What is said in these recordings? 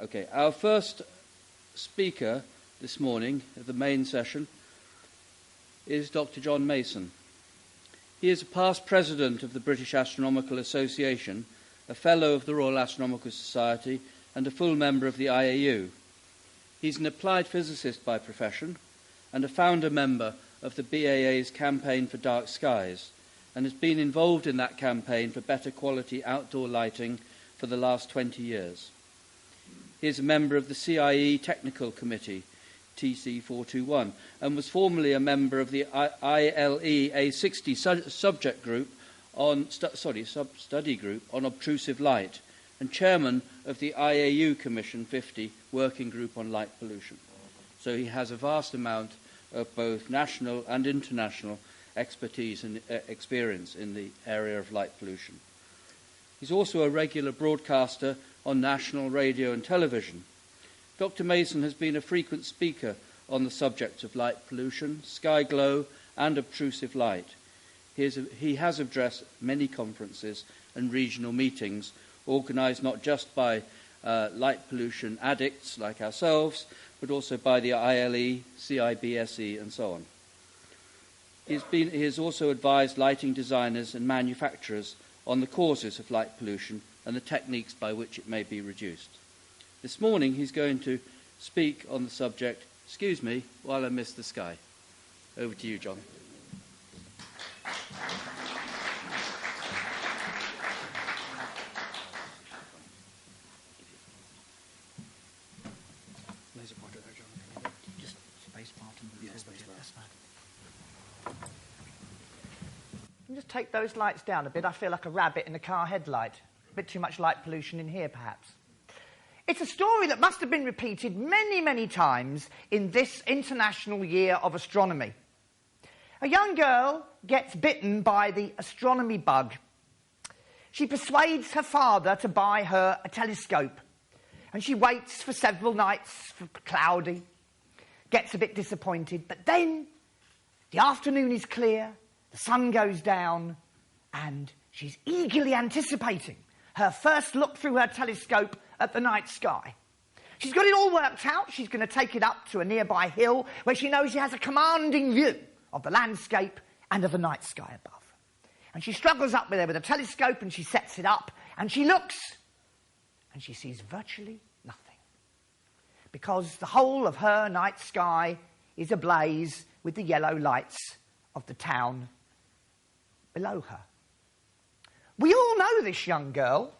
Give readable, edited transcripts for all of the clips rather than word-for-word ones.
Okay, our first speaker this morning at the main session is Dr. John Mason. He is a past president of the British Astronomical Association, a fellow of the Royal Astronomical Society, and a full member of the IAU. He's an applied physicist by profession and a founder member of the BAA's Campaign for Dark Skies, and has been involved in that campaign for better quality outdoor lighting for the last 20 years. He is a member of the CIE Technical Committee, TC421, and was formerly a member of the ILE A60 subject group study group on obtrusive light, and chairman of the IAU Commission 50 Working Group on Light Pollution. So he has a vast amount of both national and international expertise and experience in the area of light pollution. He's also a regular broadcaster on national radio and television. Dr. Mason has been a frequent speaker on the subjects of light pollution, sky glow, and obtrusive light. He has addressed many conferences and regional meetings organised not just by light pollution addicts like ourselves, but also by the ILE, CIBSE, and so on. He has also advised lighting designers and manufacturers on the causes of light pollution and the techniques by which it may be reduced. This morning he's going to speak on the subject, excuse me, while I miss the sky. Over to you, John. Laser pointer there, John. Just space bar. Yeah, space bar. That's fine. Just take those lights down a bit. I feel like a rabbit in a car headlight. A bit too much light pollution in here, perhaps. It's a story that must have been repeated many, many times in this International Year of Astronomy. A young girl gets bitten by the astronomy bug. She persuades her father to buy her a telescope, and she waits for several nights for cloudy, gets a bit disappointed, but then the afternoon is clear, the sun goes down, and she's eagerly anticipating her first look through her telescope at the night sky. She's got it all worked out. She's going to take it up to a nearby hill where she knows she has a commanding view of the landscape and of the night sky above. And she struggles up there with a telescope, and she sets it up, and she looks, and she sees virtually nothing, because the whole of her night sky is ablaze with the yellow lights of the town below her. We all know this young girl.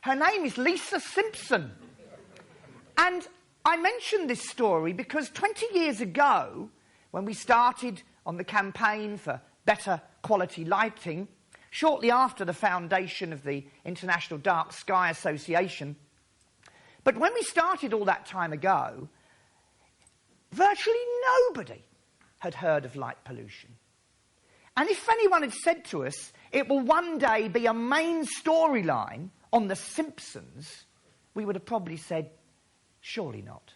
Her name is Lisa Simpson. And I mention this story because 20 years ago, when we started on the campaign for better quality lighting, shortly after the foundation of the International Dark Sky Association, but when we started all that time ago, virtually nobody had heard of light pollution. And if anyone had said to us, it will one day be a main storyline on The Simpsons, we would have probably said, surely not.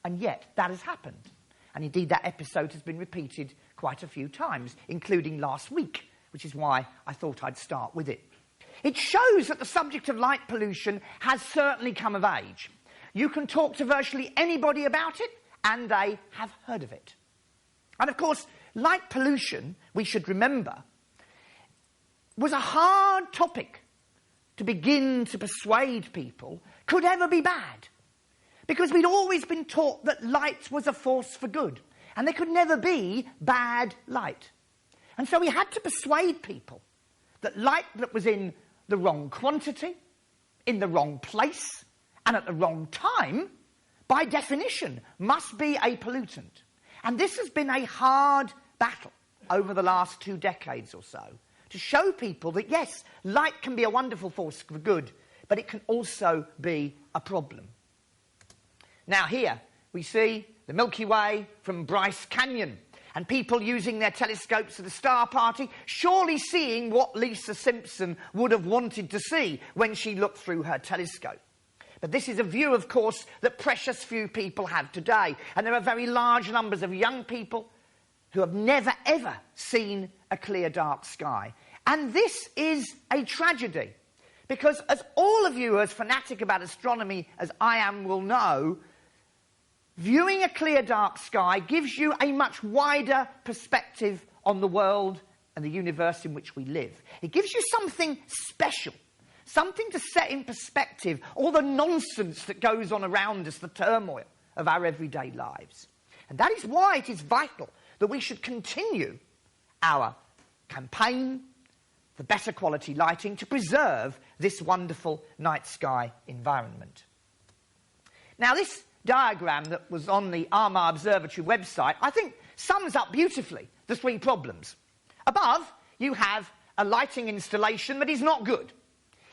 And yet, that has happened. And indeed, that episode has been repeated quite a few times, including last week, which is why I thought I'd start with it. It shows that the subject of light pollution has certainly come of age. You can talk to virtually anybody about it, and they have heard of it. And of course, light pollution, we should remember, was a hard topic to begin to persuade people could ever be bad. Because we'd always been taught that light was a force for good, and there could never be bad light. And so we had to persuade people that light that was in the wrong quantity, in the wrong place, and at the wrong time, by definition, must be a pollutant. And this has been a hard battle over the last 2 decades or so, to show people that, yes, light can be a wonderful force for good, but it can also be a problem. Now here we see the Milky Way from Bryce Canyon, and people using their telescopes at the star party, surely seeing what Lisa Simpson would have wanted to see when she looked through her telescope. But this is a view, of course, that precious few people have today, and there are very large numbers of young people who have never, ever seen a clear, dark sky. And this is a tragedy, Because as all of you as fanatic about astronomy as I am will know, viewing a clear dark sky gives you a much wider perspective on the world and the universe in which we live. It gives you something special, something to set in perspective all the nonsense that goes on around us, the turmoil of our everyday lives. And that is why it is vital that we should continue our campaign for better quality lighting to preserve this wonderful night sky environment. Now, this diagram that was on the Armagh Observatory website, I think, sums up beautifully the three problems. Above, you have a lighting installation that is not good.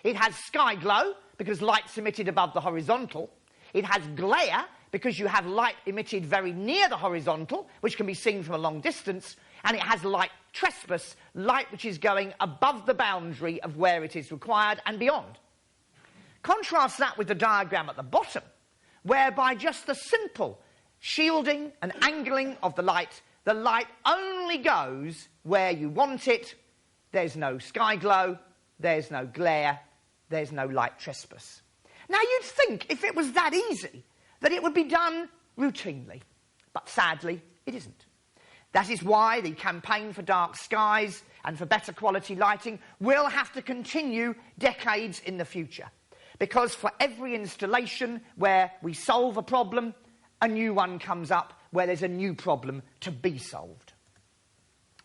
It has sky glow, because light's emitted above the horizontal. It has glare, because you have light emitted very near the horizontal, which can be seen from a long distance. And it has light trespass, light which is going above the boundary of where it is required and beyond. Contrast that with the diagram at the bottom, whereby just the simple shielding and angling of the light only goes where you want it. There's no sky glow, there's no glare, there's no light trespass. Now, you'd think, if it was that easy, that it would be done routinely. But sadly, it isn't. That is why the campaign for dark skies and for better quality lighting will have to continue decades in the future. Because for every installation where we solve a problem, a new one comes up where there's a new problem to be solved.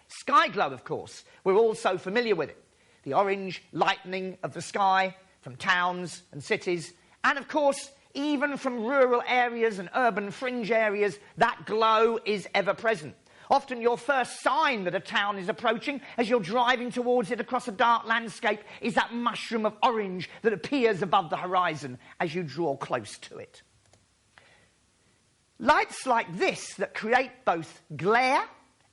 Sky glow, of course, we're all so familiar with it. The orange lightening of the sky from towns and cities, and of course, even from rural areas and urban fringe areas, that glow is ever present. Often your first sign that a town is approaching, as you're driving towards it across a dark landscape, is that mushroom of orange that appears above the horizon as you draw close to it. Lights like this that create both glare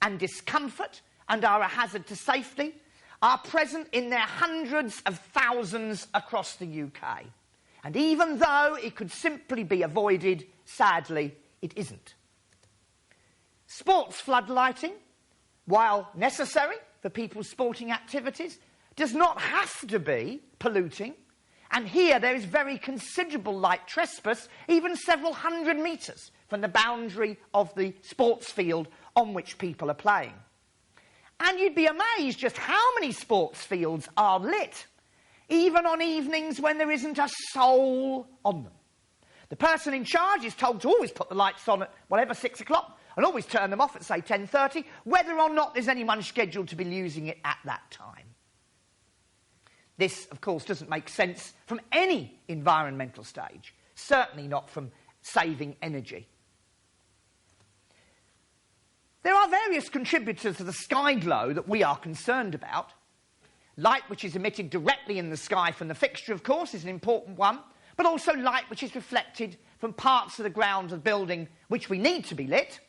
and discomfort and are a hazard to safety are present in their hundreds of thousands across the UK. And even though it could simply be avoided, sadly, it isn't. Sports floodlighting, while necessary for people's sporting activities, does not have to be polluting. And here there is very considerable light trespass, even several hundred metres from the boundary of the sports field on which people are playing. And you'd be amazed just how many sports fields are lit, even on evenings when there isn't a soul on them. The person in charge is told to always put the lights on at whatever, 6 o'clock, and always turn them off at, say, 10:30, whether or not there's anyone scheduled to be using it at that time. This, of course, doesn't make sense from any environmental stage, certainly not from saving energy. There are various contributors to the sky glow that we are concerned about. Light which is emitted directly in the sky from the fixture, of course, is an important one, but also light which is reflected from parts of the ground of the building which we need to be lit,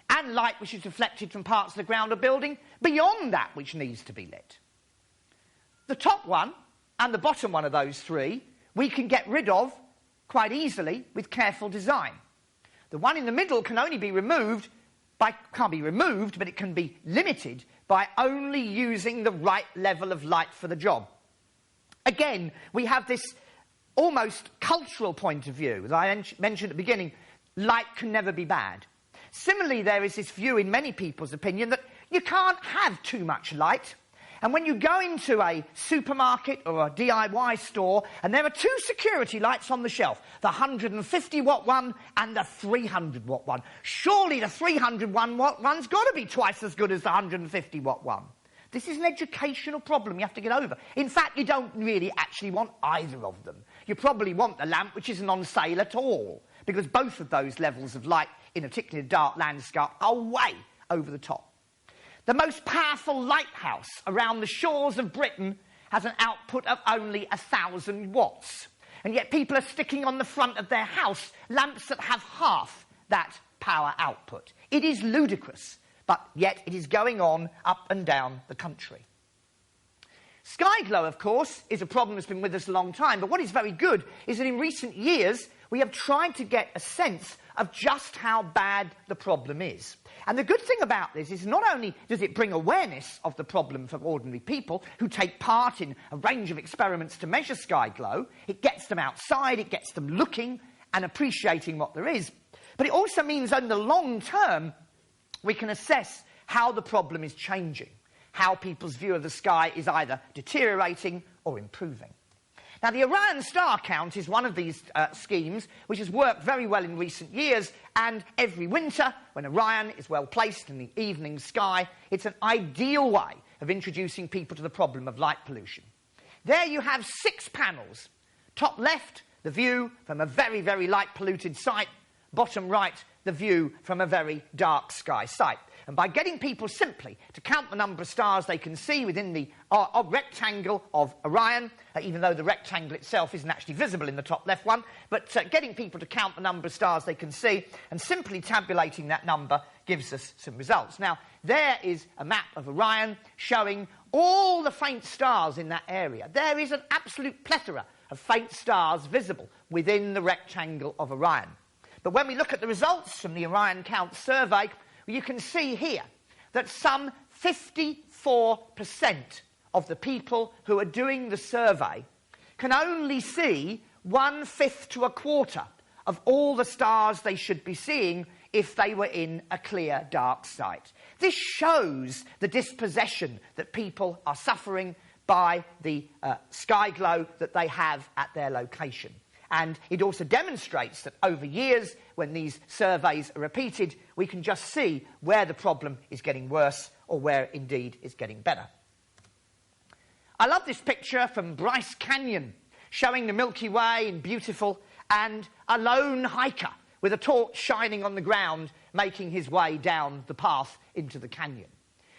and light which is reflected from parts of the ground of building beyond that which needs to be lit. The top one and the bottom one of those three we can get rid of quite easily with careful design. The one in the middle can only be removed can't be removed, but it can be limited by only using the right level of light for the job. Again, we have this almost cultural point of view. As I mentioned at the beginning, light can never be bad. Similarly, there is this view in many people's opinion that you can't have too much light. And when you go into a supermarket or a DIY store and there are two security lights on the shelf, the 150-watt one and the 300-watt one, surely the 300-watt one's got to be twice as good as the 150-watt one. This is an educational problem you have to get over. In fact, you don't really actually want either of them. You probably want the lamp which isn't on sale at all, because both of those levels of light in a particularly dark landscape are way over the top. The most powerful lighthouse around the shores of Britain has an output of only 1,000 watts. And yet people are sticking on the front of their house lamps that have half that power output. It is ludicrous, but yet it is going on up and down the country. Sky glow, of course, is a problem that's been with us a long time, but what is very good is that in recent years we have tried to get a sense of just how bad the problem is. And the good thing about this is not only does it bring awareness of the problem for ordinary people who take part in a range of experiments to measure sky glow, it gets them outside, it gets them looking and appreciating what there is, but it also means in the long term we can assess how the problem is changing, how people's view of the sky is either deteriorating or improving. Now, the Orion star count is one of these schemes which has worked very well in recent years, and every winter, when Orion is well placed in the evening sky, it's an ideal way of introducing people to the problem of light pollution. There you have 6 panels. Top left, the view from a very, very light polluted site. Bottom right, the view from a very dark sky site. And by getting people simply to count the number of stars they can see within the rectangle of Orion, even though the rectangle itself isn't actually visible in the top left one, but getting people to count the number of stars they can see and simply tabulating that number gives us some results. Now, there is a map of Orion showing all the faint stars in that area. There is an absolute plethora of faint stars visible within the rectangle of Orion. But when we look at the results from the Orion Count survey, you can see here that some 54% of the people who are doing the survey can only see 1/5 to 1/4 of all the stars they should be seeing if they were in a clear, dark site. This shows the dispossession that people are suffering by the sky glow that they have at their location. And it also demonstrates that over years, when these surveys are repeated, we can just see where the problem is getting worse or where indeed it's getting better. I love this picture from Bryce Canyon, showing the Milky Way in beautiful, and a lone hiker with a torch shining on the ground, making his way down the path into the canyon.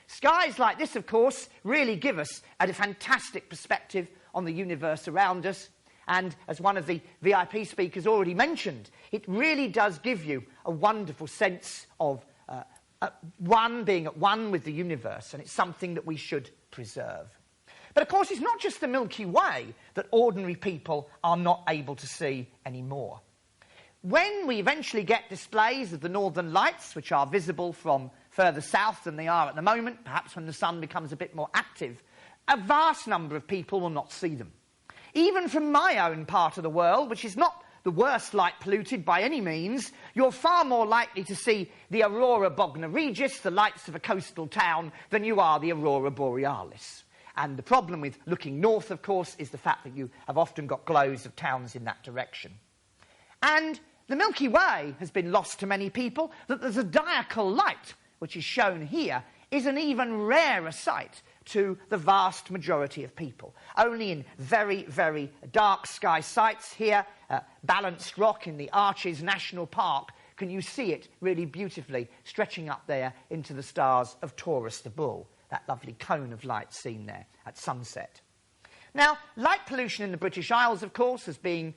Skies like this, of course, really give us a fantastic perspective on the universe around us. And as one of the VIP speakers already mentioned, it really does give you a wonderful sense of being at one with the universe, and it's something that we should preserve. But of course, it's not just the Milky Way that ordinary people are not able to see anymore. When we eventually get displays of the Northern Lights, which are visible from further south than they are at the moment, perhaps when the sun becomes a bit more active, a vast number of people will not see them. Even from my own part of the world, which is not the worst light polluted by any means, you're far more likely to see the Aurora Borealis, the lights of a coastal town, than you are the Aurora Borealis. And the problem with looking north, of course, is the fact that you have often got glows of towns in that direction. And the Milky Way has been lost to many people, that the zodiacal light, which is shown here, is an even rarer sight to the vast majority of people. Only in very, very dark sky sites here, Balanced Rock in the Arches National Park, can you see it really beautifully stretching up there into the stars of Taurus the Bull, that lovely cone of light seen there at sunset. Now, light pollution in the British Isles, of course, is being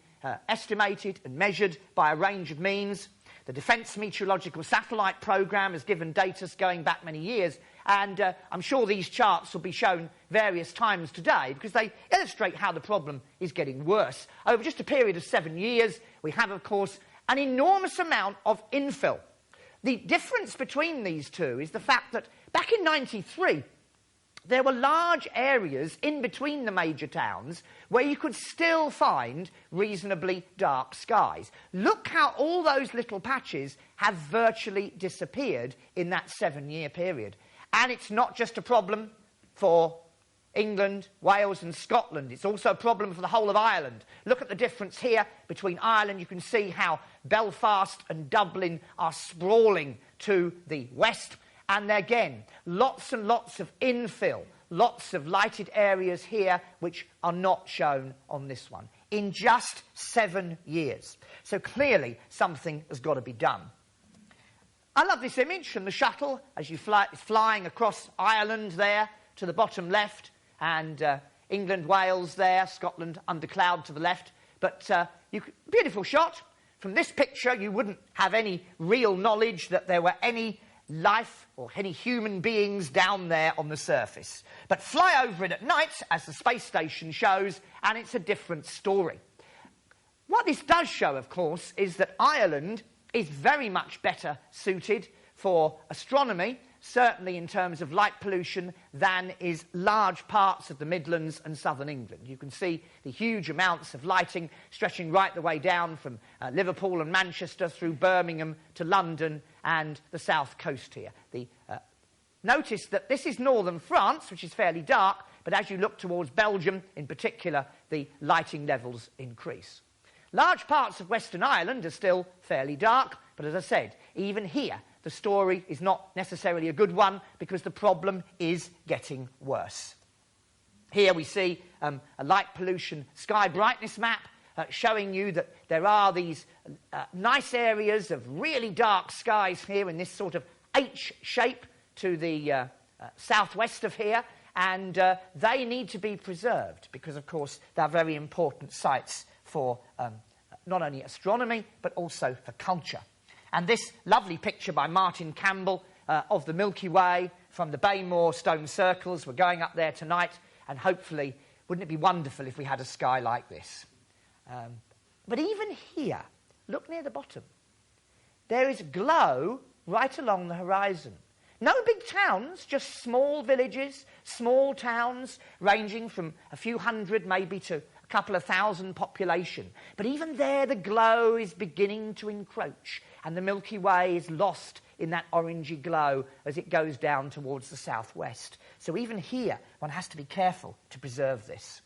estimated and measured by a range of means. The Defence Meteorological Satellite Programme has given data going back many years, and I'm sure these charts will be shown various times today because they illustrate how the problem is getting worse. Over just a period of 7 years, we have, of course, an enormous amount of infill. The difference between these two is the fact that back in '93, there were large areas in between the major towns where you could still find reasonably dark skies. Look how all those little patches have virtually disappeared in that 7-year period. And it's not just a problem for England, Wales and Scotland. It's also a problem for the whole of Ireland. Look at the difference here between Ireland. You can see how Belfast and Dublin are sprawling to the west. And again, lots and lots of infill, lots of lighted areas here which are not shown on this one, in just 7 years. So clearly something has got to be done. I love this image from the shuttle as you flying across Ireland there to the bottom left, and England, Wales there, Scotland under cloud to the left. But beautiful shot. From this picture, you wouldn't have any real knowledge that there were any life or any human beings down there on the surface. But fly over it at night, as the space station shows, and it's a different story. What this does show, of course, is that Ireland is very much better suited for astronomy, certainly in terms of light pollution, than is large parts of the Midlands and southern England. You can see the huge amounts of lighting stretching right the way down from Liverpool and Manchester through Birmingham to London and the south coast here. Notice that this is northern France, which is fairly dark, but as you look towards Belgium in particular, the lighting levels increase. Large parts of Western Ireland are still fairly dark, but as I said, even here, the story is not necessarily a good one because the problem is getting worse. Here we see a light pollution sky brightness map showing you that there are these nice areas of really dark skies here in this sort of H shape to the southwest of here, and they need to be preserved because, of course, they're very important sites for not only astronomy but also for culture. And this lovely picture by Martin Campbell of the Milky Way from the Baymore stone circles. We're going up there tonight, and hopefully, wouldn't it be wonderful if we had a sky like this? But even here, look near the bottom. There is glow right along the horizon. No big towns, just small villages, small towns, ranging from a few hundred maybe to a couple of thousand population. But even there, the glow is beginning to encroach, and the Milky Way is lost in that orangey glow as it goes down towards the southwest. So even here, one has to be careful to preserve this.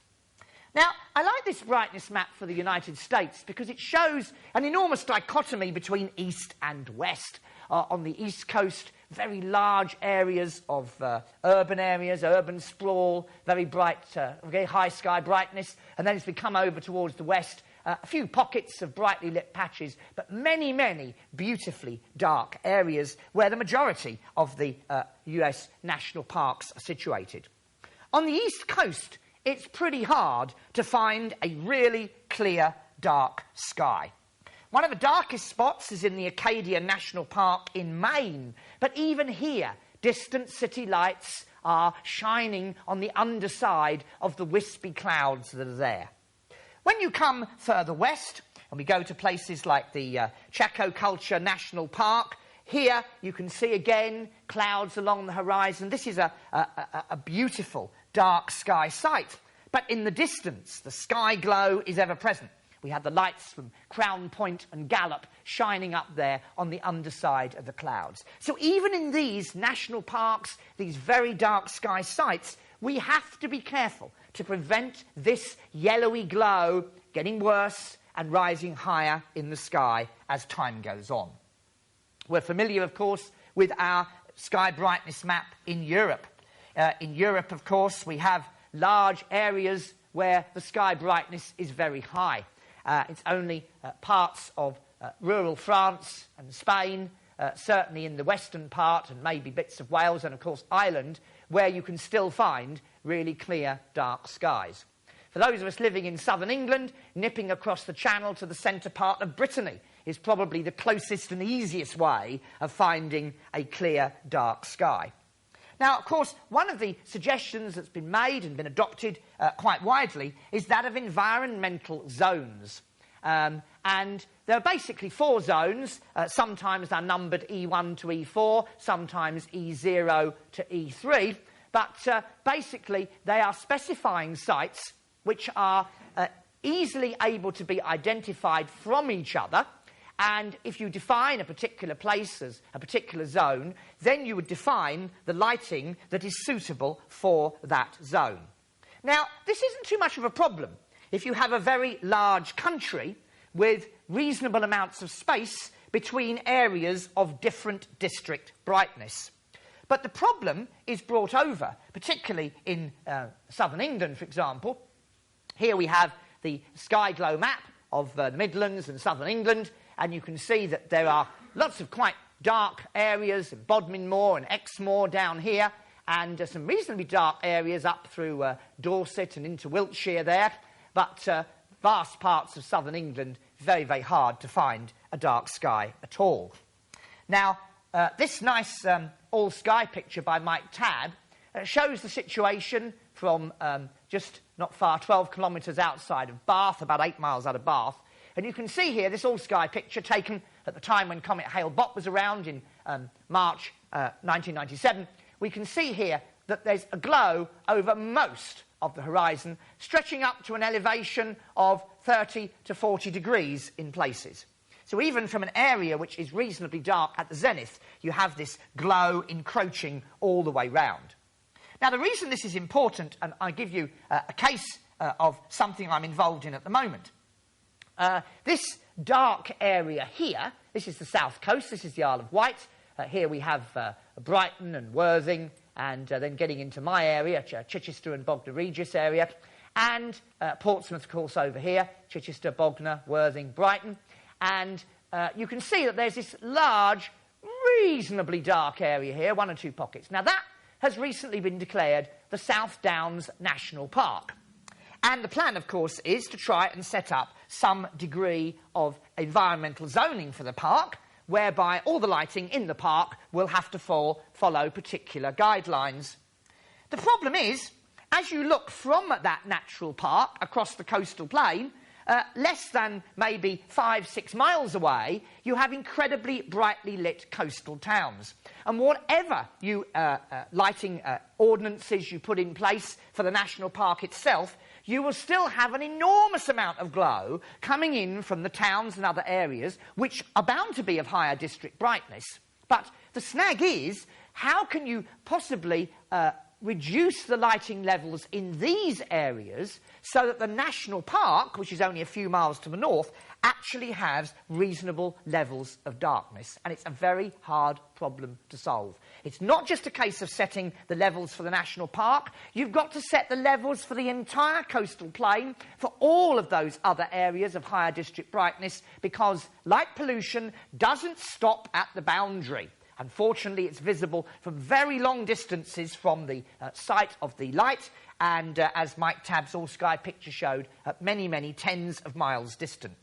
Now, I like this brightness map for the United States because it shows an enormous dichotomy between east and west. On the east coast, very large areas of urban sprawl, very bright, very high sky brightness, and then as we come over towards the west, a few pockets of brightly lit patches, but many, many beautifully dark areas where the majority of the US national parks are situated. On the east coast, it's pretty hard to find a really clear, dark sky. One of the darkest spots is in the Acadia National Park in Maine, but even here, distant city lights are shining on the underside of the wispy clouds that are there. When you come further west, and we go to places like the Chaco Culture National Park, here you can see again clouds along the horizon. This is a beautiful dark sky sight, but in the distance, the sky glow is ever present. We have the lights from Crown Point and Gallup shining up there on the underside of the clouds. So even in these national parks, these very dark sky sites, we have to be careful to prevent this yellowy glow getting worse and rising higher in the sky as time goes on. We're familiar, of course, with our sky brightness map in Europe. In Europe, of course, we have large areas where the sky brightness is very high. It's only parts of rural France and Spain, certainly in the western part and maybe bits of Wales and, of course, Ireland, where you can still find really clear, dark skies. For those of us living in southern England, nipping across the channel to the centre part of Brittany is probably the closest and easiest way of finding a clear, dark sky. Now, of course, one of the suggestions that's been made and been adopted quite widely is that of environmental zones. And there are basically 4 zones. Sometimes they're numbered E1 to E4, sometimes E0 to E3. But basically, they are specifying sites which are easily able to be identified from each other. And if you define a particular place as a particular zone, then you would define the lighting that is suitable for that zone. Now, this isn't too much of a problem if you have a very large country with reasonable amounts of space between areas of different district brightness. But the problem is brought over, particularly in southern England, for example. Here we have the sky glow map of the Midlands and southern England, and you can see that there are lots of quite dark areas, Bodmin Moor and Exmoor down here, and some reasonably dark areas up through Dorset and into Wiltshire there, but vast parts of southern England, very, very hard to find a dark sky at all. Now, this nice all-sky picture by Mike Tabb shows the situation from just not far, 12 kilometres outside of Bath, about 8 miles out of Bath. And you can see here this all-sky picture taken at the time when Comet Hale-Bopp was around in March 1997, we can see here that there's a glow over most of the horizon, stretching up to an elevation of 30 to 40 degrees in places. So even from an area which is reasonably dark at the zenith, you have this glow encroaching all the way round. Now, the reason this is important, and I give you a case of something I'm involved in at the moment. This dark area here, this is the south coast, this is the Isle of Wight. Here we have Brighton and Worthing, and then getting into my area, Chichester and Bognor Regis area, and Portsmouth, of course, over here, Chichester, Bognor, Worthing, Brighton. And you can see that there's this large, reasonably dark area here, one or two pockets. Now, that has recently been declared the South Downs National Park. And the plan, of course, is to try and set up some degree of environmental zoning for the park, whereby all the lighting in the park will have to follow particular guidelines. The problem is, as you look from that natural park across the coastal plain, less than maybe 5-6 miles away, you have incredibly brightly lit coastal towns. And whatever lighting ordinances you put in place for the national park itself, you will still have an enormous amount of glow coming in from the towns and other areas, which are bound to be of higher district brightness. But the snag is, how can you possibly reduce the lighting levels in these areas so that the national park, which is only a few miles to the north, actually has reasonable levels of darkness? And it's a very hard problem to solve. It's not just a case of setting the levels for the national park. You've got to set the levels for the entire coastal plain, for all of those other areas of higher district brightness, because light pollution doesn't stop at the boundary. Unfortunately, it's visible from very long distances from the site of the light, and as Mike Tabb's all-sky picture showed, many, many tens of miles distant.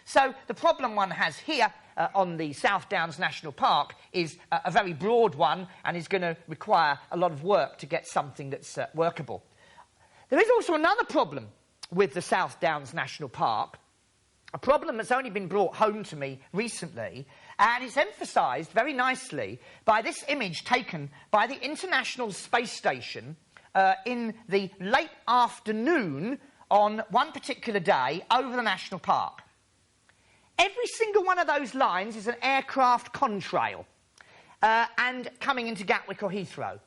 So the problem one has here on the South Downs National Park is a very broad one, and is going to require a lot of work to get something that's workable. There is also another problem with the South Downs National Park, a problem that's only been brought home to me recently, and it's emphasised very nicely by this image taken by the International Space Station in the late afternoon on one particular day over the national park. Every single one of those lines is an aircraft contrail and coming into Gatwick or Heathrow.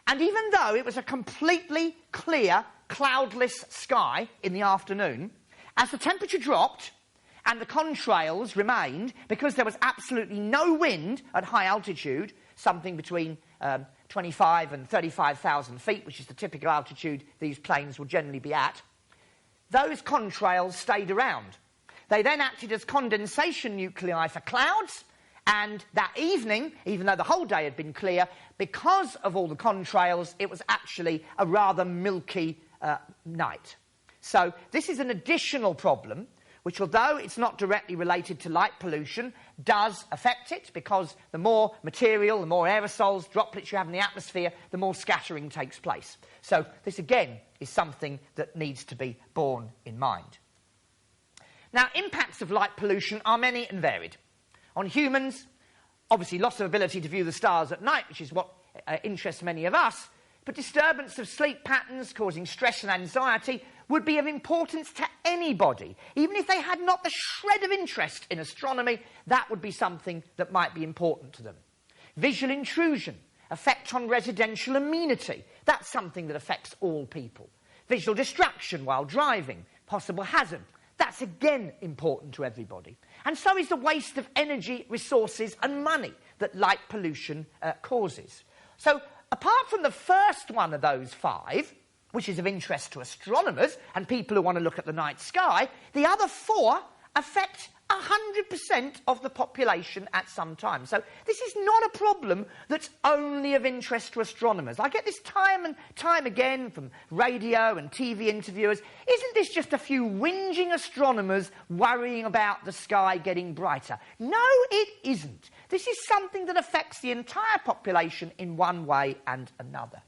And even though it was a completely clear, cloudless sky in the afternoon, as the temperature dropped and the contrails remained, because there was absolutely no wind at high altitude, something between 25 and 35,000 feet, which is the typical altitude these planes will generally be at, those contrails stayed around. They then acted as condensation nuclei for clouds, and that evening, even though the whole day had been clear, because of all the contrails, it was actually a rather milky night. So this is an additional problem, which, although it's not directly related to light pollution, does affect it, because the more material, the more aerosols, droplets you have in the atmosphere, the more scattering takes place. So this, again, is something that needs to be borne in mind. Now, impacts of light pollution are many and varied. On humans, obviously loss of ability to view the stars at night, which is what interests many of us, but disturbance of sleep patterns causing stress and anxiety would be of importance to anybody. Even if they had not the shred of interest in astronomy, that would be something that might be important to them. Visual intrusion, effect on residential amenity, that's something that affects all people. Visual distraction while driving, possible hazard, that's again important to everybody. And so is the waste of energy, resources and money that light pollution causes. So apart from the first one of those five, which is of interest to astronomers and people who want to look at the night sky, the other four affect 100% of the population at some time. So this is not a problem that's only of interest to astronomers. I get this time and time again from radio and TV interviewers. Isn't this just a few whinging astronomers worrying about the sky getting brighter? No, it isn't. This is something that affects the entire population in one way and another.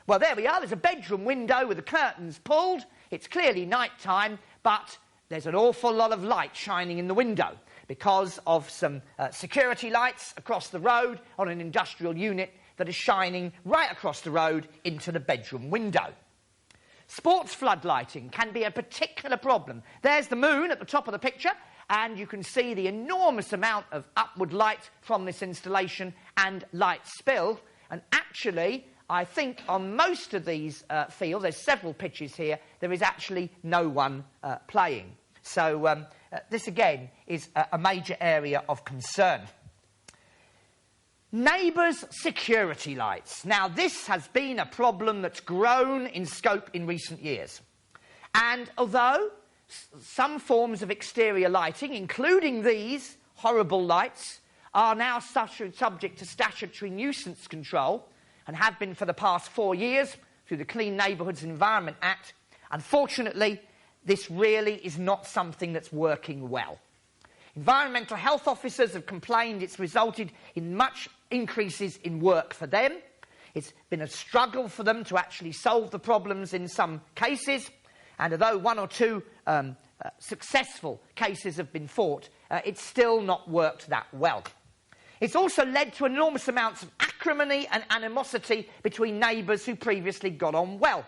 Well, there we are. There's a bedroom window with the curtains pulled. It's clearly night time, but there's an awful lot of light shining in the window. because of some security lights across the road on an industrial unit that are shining right across the road into the bedroom window. Sports floodlighting can be a particular problem. There's the moon at the top of the picture, and you can see the enormous amount of upward light from this installation and light spill. And actually, I think on most of these fields, there's several pitches here, there is actually no one playing. So this again is a major area of concern. Neighbours' security lights. Now, this has been a problem that's grown in scope in recent years. And although some forms of exterior lighting, including these horrible lights, are now subject to statutory nuisance control and have been for the past 4 years through the Clean Neighbourhoods and Environment Act, unfortunately, this really is not something that's working well. Environmental health officers have complained it's resulted in much increases in work for them. It's been a struggle for them to actually solve the problems in some cases. And although 1 or 2 successful cases have been fought, it's still not worked that well. It's also led to enormous amounts of acrimony and animosity between neighbours who previously got on well.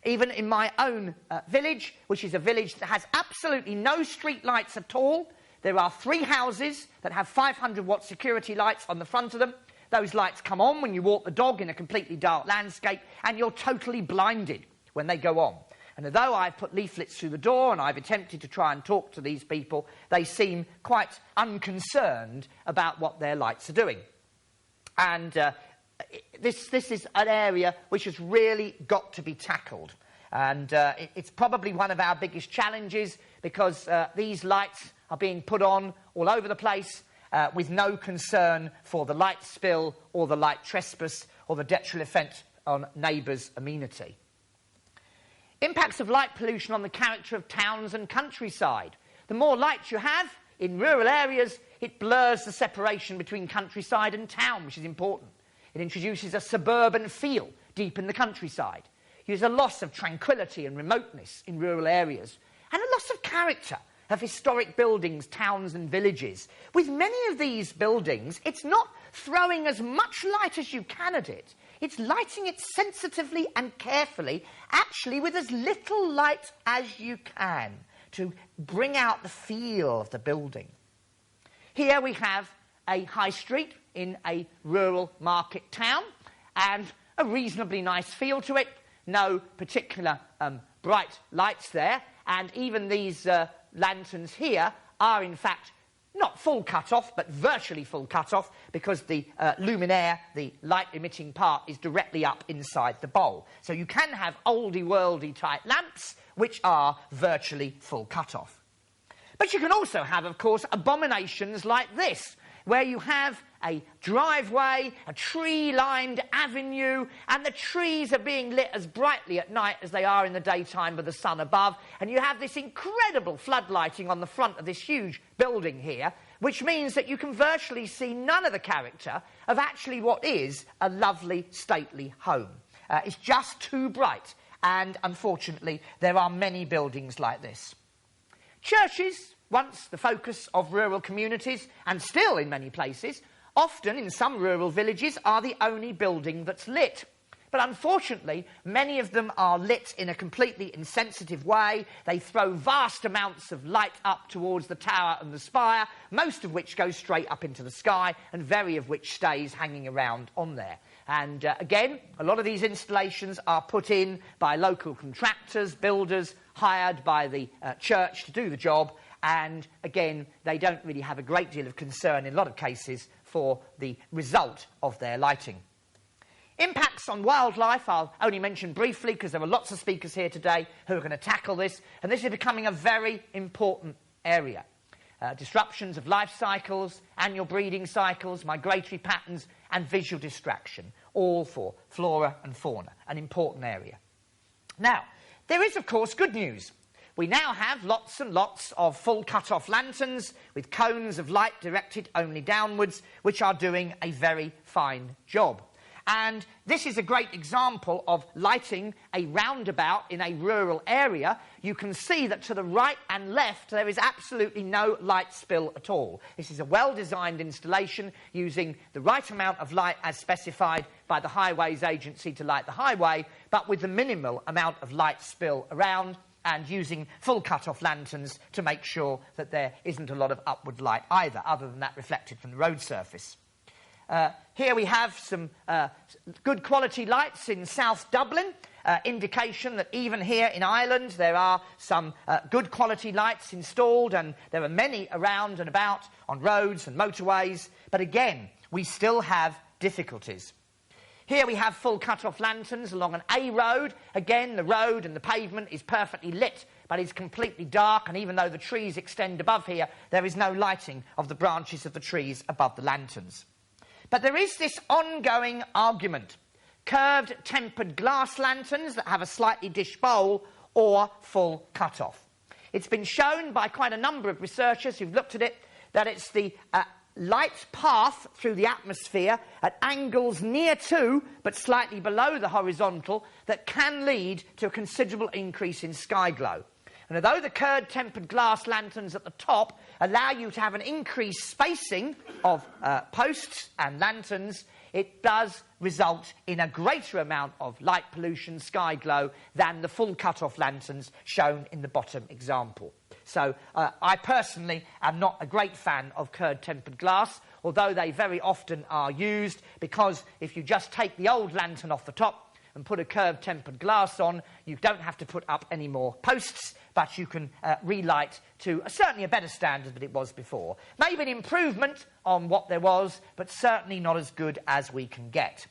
Even in my own village, which is a village that has absolutely no street lights at all, there are 3 houses that have 500-watt security lights on the front of them. Those lights come on when you walk the dog in a completely dark landscape, and you're totally blinded when they go on. And although I've put leaflets through the door and I've attempted to try and talk to these people, they seem quite unconcerned about what their lights are doing. And this is an area which has really got to be tackled. And it's probably one of our biggest challenges, because these lights are being put on all over the place with no concern for the light spill or the light trespass or the detrimental effect on neighbours' amenity. Impacts of light pollution on the character of towns and countryside. The more lights you have in rural areas, it blurs the separation between countryside and town, which is important. It introduces a suburban feel deep in the countryside. There's a loss of tranquility and remoteness in rural areas, and a loss of character of historic buildings, towns and villages. With many of these buildings, it's not throwing as much light as you can at it. It's lighting it sensitively and carefully, actually with as little light as you can, to bring out the feel of the building. Here we have a high street in a rural market town, and a reasonably nice feel to it. No particular bright lights there, and even these lanterns here are in fact not full cut-off, but virtually full cut-off, because the luminaire, the light-emitting part, is directly up inside the bowl. So you can have oldie-worldy type lamps, which are virtually full cut-off. But you can also have, of course, abominations like this, where you have a driveway, a tree-lined avenue, and the trees are being lit as brightly at night as they are in the daytime with the sun above, and you have this incredible floodlighting on the front of this huge building here, which means that you can virtually see none of the character of actually what is a lovely, stately home. It's just too bright, and unfortunately there are many buildings like this. Churches, once the focus of rural communities, and still in many places, often in some rural villages, are the only building that's lit. But unfortunately, many of them are lit in a completely insensitive way. They throw vast amounts of light up towards the tower and the spire, most of which goes straight up into the sky, and very of which stays hanging around on there. And again, a lot of these installations are put in by local contractors, builders, hired by the church to do the job. And again, they don't really have a great deal of concern in a lot of cases for the result of their lighting. Impacts on wildlife, I'll only mention briefly because there are lots of speakers here today who are going to tackle this, and this is becoming a very important area. Disruptions of life cycles, annual breeding cycles, migratory patterns, and visual distraction, all for flora and fauna, an important area. Now, there is, of course, good news. We now have lots and lots of full cut-off lanterns with cones of light directed only downwards, which are doing a very fine job. And this is a great example of lighting a roundabout in a rural area. You can see that to the right and left there is absolutely no light spill at all. This is a well-designed installation using the right amount of light as specified by the Highways Agency to light the highway, but with the minimal amount of light spill around, and using full cut-off lanterns to make sure that there isn't a lot of upward light either, other than that reflected from the road surface. Here we have some good quality lights in South Dublin, indication that even here in Ireland there are some good quality lights installed, and there are many around and about on roads and motorways, but again, we still have difficulties. Here we have full cut-off lanterns along an A road. Again, the road and the pavement is perfectly lit, but it's completely dark, and even though the trees extend above here, there is no lighting of the branches of the trees above the lanterns. But there is this ongoing argument. Curved tempered glass lanterns that have a slightly dish bowl, or full cut-off. It's been shown by quite a number of researchers who've looked at it that it's the light path through the atmosphere at angles near to but slightly below the horizontal that can lead to a considerable increase in sky glow. And although the curved tempered glass lanterns at the top allow you to have an increased spacing of posts and lanterns, it does result in a greater amount of light pollution, sky glow, than the full cut-off lanterns shown in the bottom example. So I personally am not a great fan of curved tempered glass, although they very often are used, because if you just take the old lantern off the top and put a curved tempered glass on, you don't have to put up any more posts, but you can relight to certainly a better standard than it was before. Maybe an improvement on what there was, but certainly not as good as we can get.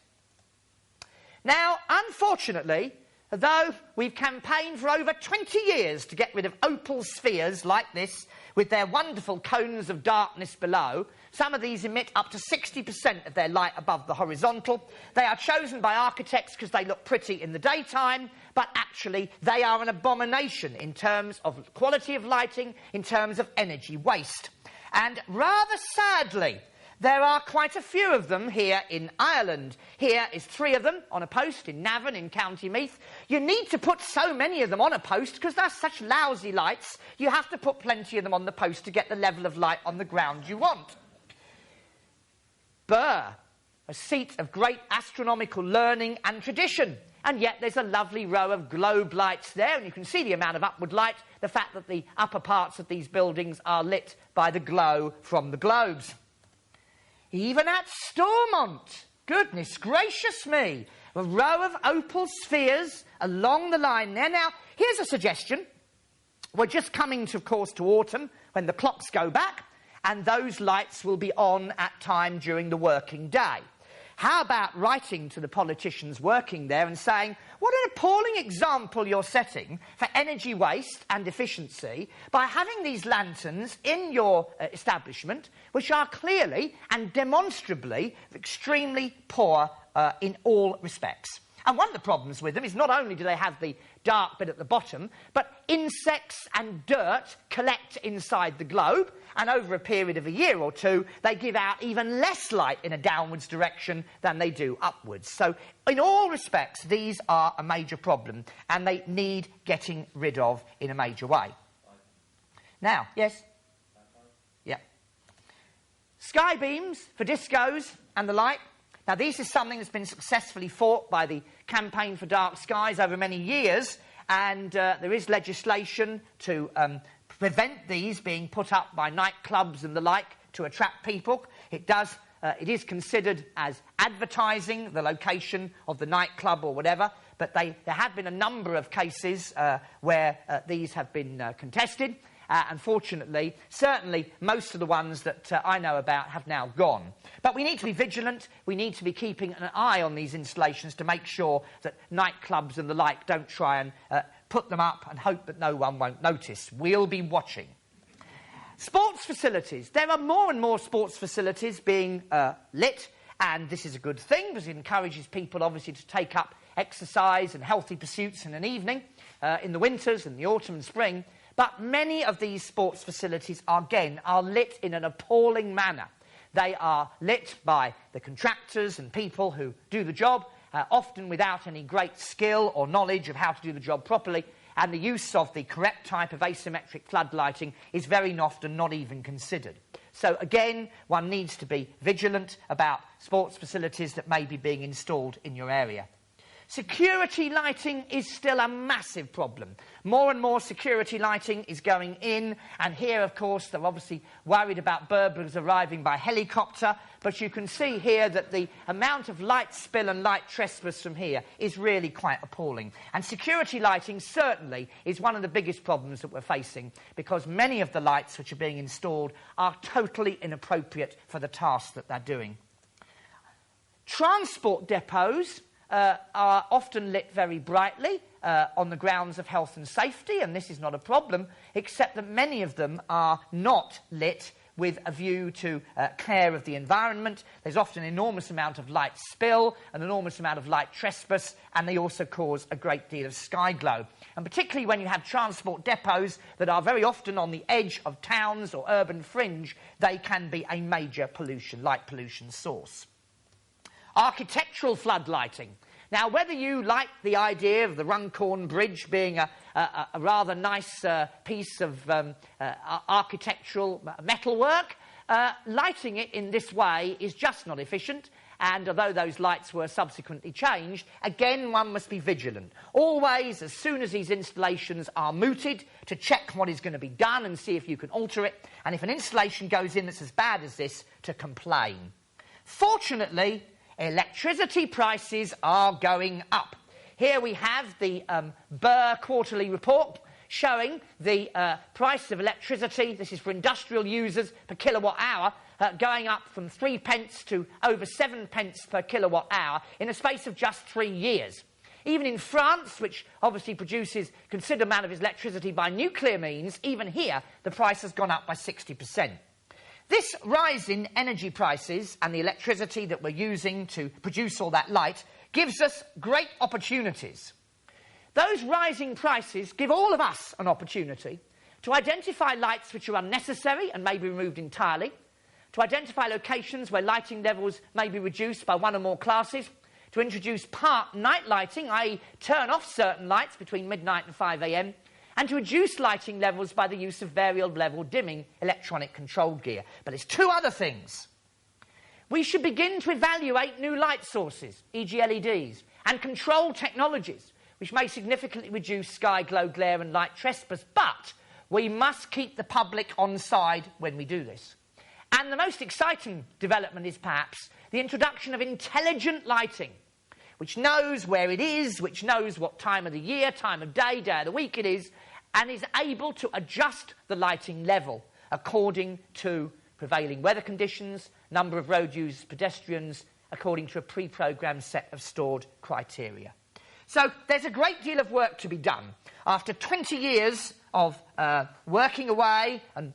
Now, unfortunately, though we've campaigned for over 20 years to get rid of opal spheres like this, with their wonderful cones of darkness below, some of these emit up to 60% of their light above the horizontal. They are chosen by architects because they look pretty in the daytime, but actually they are an abomination in terms of quality of lighting, in terms of energy waste. And rather sadly, there are quite a few of them here in Ireland. Here is 3 of them on a post in Navan in County Meath. You need to put so many of them on a post because they're such lousy lights. You have to put plenty of them on the post to get the level of light on the ground you want. Burr, a seat of great astronomical learning and tradition. And yet there's a lovely row of globe lights there, and you can see the amount of upward light, the fact that the upper parts of these buildings are lit by the glow from the globes. Even at Stormont, goodness gracious me, a row of opal spheres along the line there. Now, here's a suggestion. We're just coming, of course, to autumn, when the clocks go back, and those lights will be on at time during the working day. How about writing to the politicians working there and saying, what an appalling example you're setting for energy waste and efficiency by having these lanterns in your establishment, which are clearly and demonstrably extremely poor in all respects. And one of the problems with them is not only do they have the dark bit at the bottom, but insects and dirt collect inside the globe, and over a period of a year or two, they give out even less light in a downwards direction than they do upwards. So, in all respects, these are a major problem, and they need getting rid of in a major way. Now, yes? Yeah. Sky beams for discos and the like. Now, this is something that's been successfully fought by the Campaign for Dark Skies over many years, and there is legislation to prevent these being put up by nightclubs and the like to attract people. It is considered as advertising the location of the nightclub or whatever, but there have been a number of cases where these have been contested. Unfortunately, certainly most of the ones that I know about have now gone. But we need to be vigilant. We need to be keeping an eye on these installations to make sure that nightclubs and the like don't try and put them up and hope that no one won't notice. We'll be watching. Sports facilities. There are more and more sports facilities being lit, and this is a good thing because it encourages people, obviously, to take up exercise and healthy pursuits in an evening, in the winters and the autumn and spring. But many of these sports facilities, again, are lit in an appalling manner. They are lit by the contractors and people who do the job, often without any great skill or knowledge of how to do the job properly, and the use of the correct type of asymmetric floodlighting is very often not even considered. So again, one needs to be vigilant about sports facilities that may be being installed in your area. Security lighting is still a massive problem. More and more security lighting is going in, and here, of course, they're obviously worried about burglars arriving by helicopter, but you can see here that the amount of light spill and light trespass from here is really quite appalling. And security lighting certainly is one of the biggest problems that we're facing, because many of the lights which are being installed are totally inappropriate for the task that they're doing. Transport depots are often lit very brightly on the grounds of health and safety, and this is not a problem, except that many of them are not lit with a view to care of the environment. There's often an enormous amount of light spill, an enormous amount of light trespass, and they also cause a great deal of sky glow. And particularly when you have transport depots that are very often on the edge of towns or urban fringe, they can be a major light pollution source. Architectural floodlighting. Now, whether you like the idea of the Runcorn Bridge being a rather nice piece of architectural metalwork, lighting it in this way is just not efficient, and although those lights were subsequently changed, again, one must be vigilant. Always, as soon as these installations are mooted, to check what is going to be done and see if you can alter it, and if an installation goes in that's as bad as this, to complain. Fortunately, electricity prices are going up. Here we have the Burr quarterly report showing the price of electricity, this is for industrial users per kilowatt hour, going up from 3 pence to over 7 pence per kilowatt hour in a space of just 3 years. Even in France, which obviously produces a considerable amount of its electricity by nuclear means, even here the price has gone up by 60%. This rise in energy prices and the electricity that we're using to produce all that light gives us great opportunities. Those rising prices give all of us an opportunity to identify lights which are unnecessary and may be removed entirely, to identify locations where lighting levels may be reduced by one or more classes, to introduce part night lighting, i.e. turn off certain lights between midnight and 5 a.m, and to reduce lighting levels by the use of variable level dimming electronic control gear. But there's two other things. We should begin to evaluate new light sources, e.g. LEDs, and control technologies, which may significantly reduce sky glow, glare and light trespass, but we must keep the public on side when we do this. And the most exciting development is perhaps the introduction of intelligent lighting, which knows where it is, which knows what time of the year, time of day, day of the week it is, and is able to adjust the lighting level according to prevailing weather conditions, number of road users, pedestrians, according to a pre-programmed set of stored criteria. So there's a great deal of work to be done. After 20 years of working away, and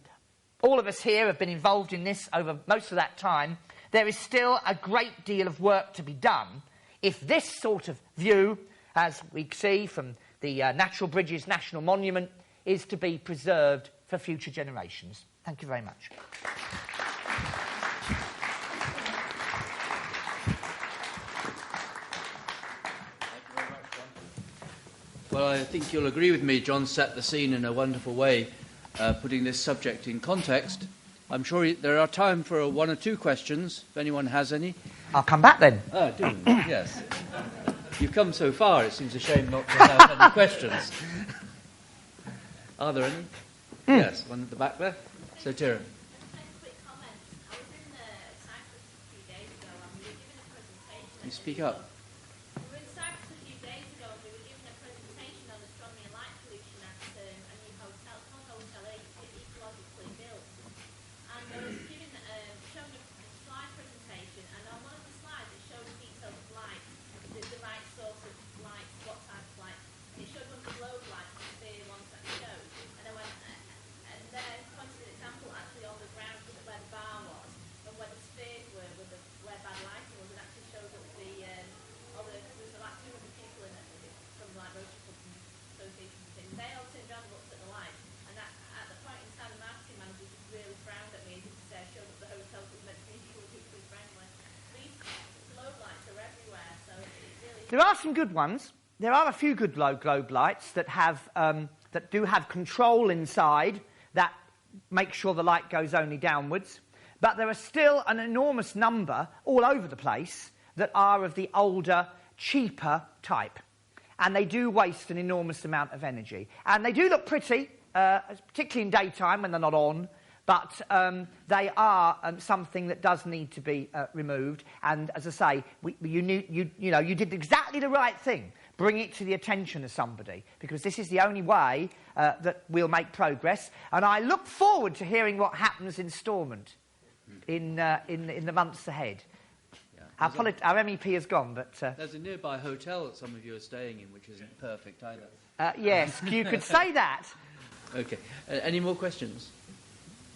all of us here have been involved in this over most of that time, there is still a great deal of work to be done if this sort of view, as we see from the Natural Bridges National Monument, is to be preserved for future generations. Thank you very much. Well, I think you'll agree with me, John set the scene in a wonderful way, putting this subject in context. I'm sure there are time for one or two questions, if anyone has any. I'll come back then. Oh, do you? Yes. You've come so far, it seems a shame not to have any questions. Are there any? Yes, one at the back there. So, Tira. You speak up. There are some good ones. There are a few good globe lights that do have control inside that make sure the light goes only downwards. But there are still an enormous number all over the place that are of the older, cheaper type. And they do waste an enormous amount of energy. And they do look pretty, particularly in daytime when they're not on, but they are something that does need to be removed. And as I say, you did exactly the right thing. Bring it to the attention of somebody, because this is the only way that we'll make progress. And I look forward to hearing what happens in Stormont in the months ahead. Yeah. Our MEP has gone, but... there's a nearby hotel that some of you are staying in, which isn't perfect either. Yes, you could say that. OK. Any more questions?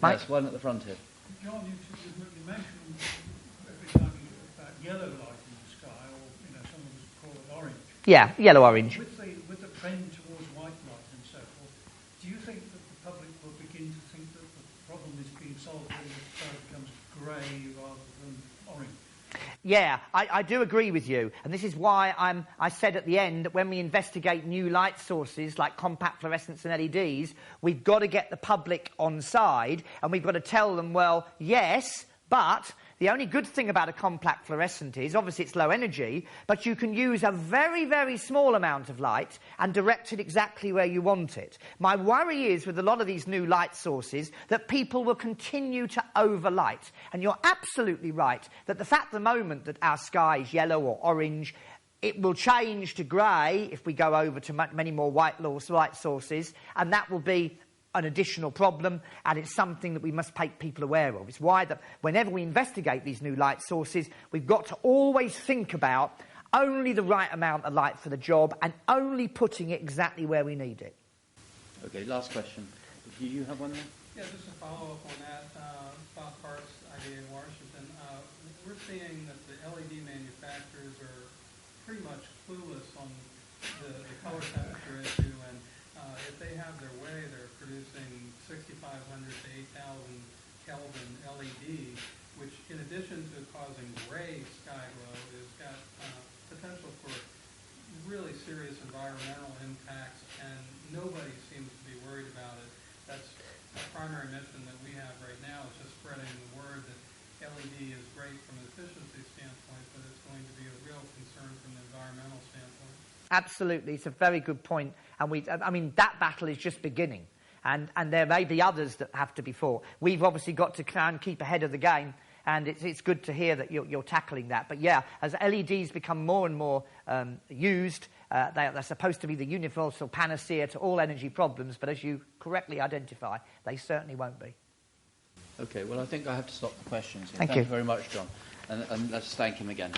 Mike? Yes, one at the front here. John, you mentioned every time about yellow light in the sky, or some of us call it orange. Yeah, yellow-orange. With the trend towards white light and so forth, do you think that the public will begin to think that the problem is being solved when the sky becomes grey rather than orange? Yeah, I do agree with you. And this is why I said at the end that when we investigate new light sources like compact fluorescents and LEDs, we've got to get the public on side, and we've got to tell them, well, yes, but the only good thing about a compact fluorescent is, obviously it's low energy, but you can use a very, very small amount of light and direct it exactly where you want it. My worry is, with a lot of these new light sources, that people will continue to overlight. And you're absolutely right that the fact at the moment that our sky is yellow or orange, it will change to grey if we go over to many more light sources, and that will be an additional problem, and it's something that we must make people aware of. It's why that whenever we investigate these new light sources, we've got to always think about only the right amount of light for the job and only putting it exactly where we need it. OK, last question. Do you have one there? Yeah, just to follow up on that, Bob Park's idea in Washington, we're seeing that the LED manufacturers are pretty much clueless on the color temperature issue, and if they have their way, they're producing 6,500 to 8,000 Kelvin LED, which in addition to causing gray sky glow, has got potential for really serious environmental impacts, and nobody seems to be worried about it. That's a primary mission that we have right now, is just spreading the word that LED is great from an efficiency standpoint, but it's going to be a real concern from an environmental standpoint. Absolutely, it's a very good point. And that battle is just beginning. And there may be others that have to be fought. We've obviously got to try and keep ahead of the game, and it's good to hear that you're tackling that. But yeah, as LEDs become more and more used, they're supposed to be the universal panacea to all energy problems, but as you correctly identify, they certainly won't be. OK, well, I think I have to stop the questions. Thank you Thank you very much, John. And let's thank him again.